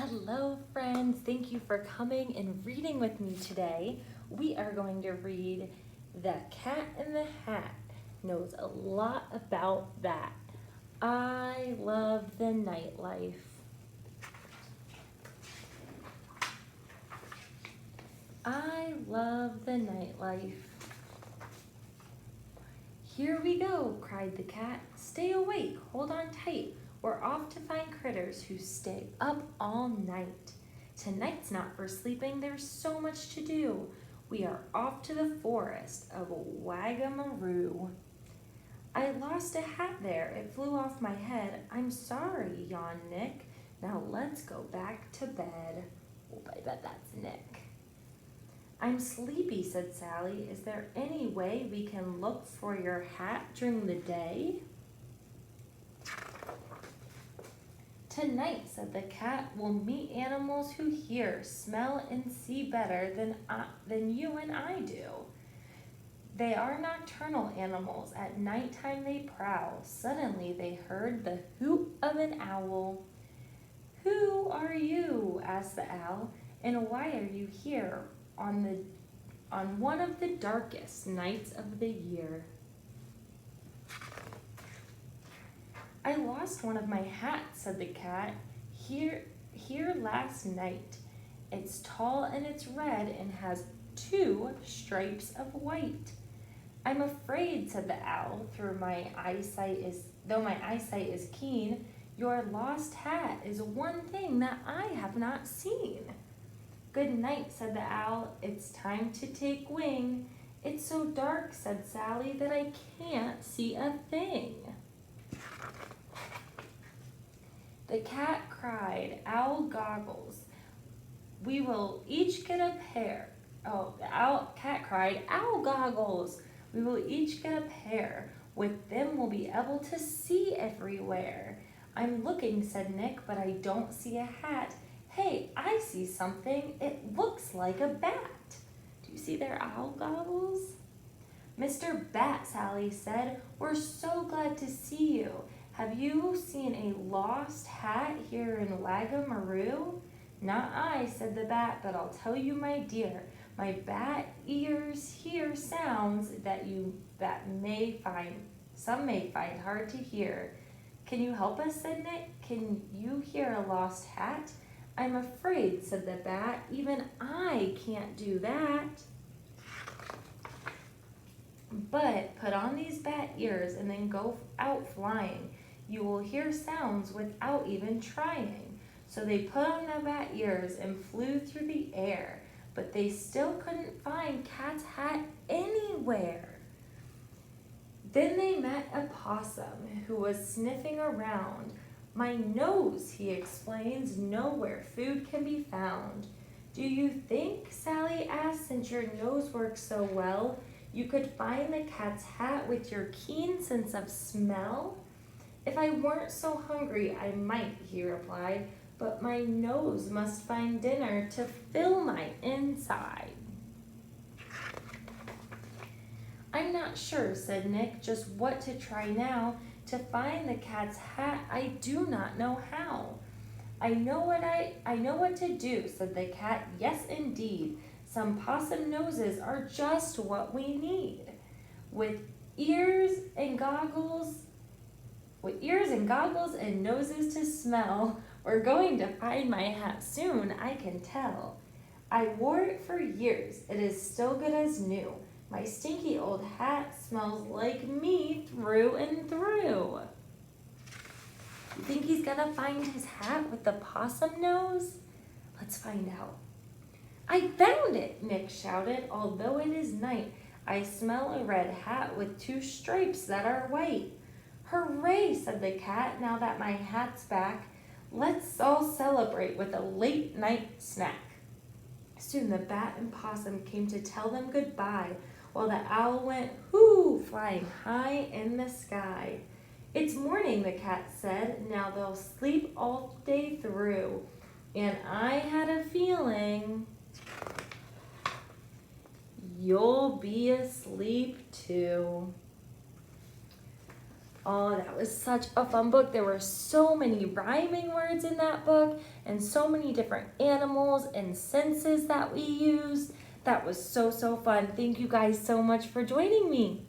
Hello friends, thank you for coming and reading with me today. We are going to read The Cat in the Hat. Knows a lot about that. I love the nightlife. I love the nightlife. Here we go, cried the cat. Stay awake, hold on tight. We're off to find critters who stay up all night. Tonight's not for sleeping, there's so much to do. We are off to the forest of Wagamaroo. I lost a hat there, it flew off my head. I'm sorry, yawned Nick. Now let's go back to bed. Oh, I bet that's Nick. I'm sleepy, said Sally. Is there any way we can look for your hat during the day? Tonight, said the cat, we'll meet animals who hear, smell, and see better than you and I do. They are nocturnal animals. At nighttime they prowl. Suddenly they heard the hoot of an owl. Who are you? Asked the owl, and why are you here on one of the darkest nights of the year? I lost one of my hats, said the cat, here last night. It's tall and it's red and has 2 stripes of white. I'm afraid, said the owl, though my eyesight is keen, your lost hat is one thing that I have not seen. Good night, said the owl, it's time to take wing. It's so dark, said Sally, that I can't see a thing. The cat cried, owl goggles. We will each get a pair. Oh, the cat cried, owl goggles. We will each get a pair. With them we'll be able to see everywhere. I'm looking, said Nick, but I don't see a hat. Hey, I see something. It looks like a bat. Do you see their owl goggles? Mr. Bat, Sally said, we're so glad to see you. Have you seen a lost hat here in Wagamaroo? Not I, said the bat, but I'll tell you, my dear, my bat ears hear sounds that some may find hard to hear. Can you help us, said Nick? Can you hear a lost hat? I'm afraid, said the bat, even I can't do that. But put on these bat ears and then go out flying. You will hear sounds without even trying. So they put on the bat ears and flew through the air, but they still couldn't find Cat's hat anywhere. Then they met a possum who was sniffing around. My nose, he explains, nowhere food can be found. Do you think, Sally asked, since your nose works so well, you could find the cat's hat with your keen sense of smell? If I weren't so hungry, I might, he replied, but my nose must find dinner to fill my inside. I'm not sure, said Nick, just what to try now. To find the cat's hat, I do not know how. I know what to do, said the cat. Yes, indeed. Some possum noses are just what we need. With ears and goggles and noses to smell, we're going to find my hat soon, I can tell. I wore it for years. It is still good as new. My stinky old hat smells like me through and through. You think he's gonna find his hat with the possum nose? Let's find out. I found it, Nick shouted. Although it is night, I smell a red hat with 2 stripes that are white. Hooray, said the cat, now that my hat's back. Let's all celebrate with a late night snack. Soon the bat and possum came to tell them goodbye, while the owl went, hoo, flying high in the sky. It's morning, the cat said. Now they'll sleep all day through. And I had a feeling you'll be asleep too. Oh, that was such a fun book. There were so many rhyming words in that book and so many different animals and senses that we used. That was so, so fun. Thank you guys so much for joining me.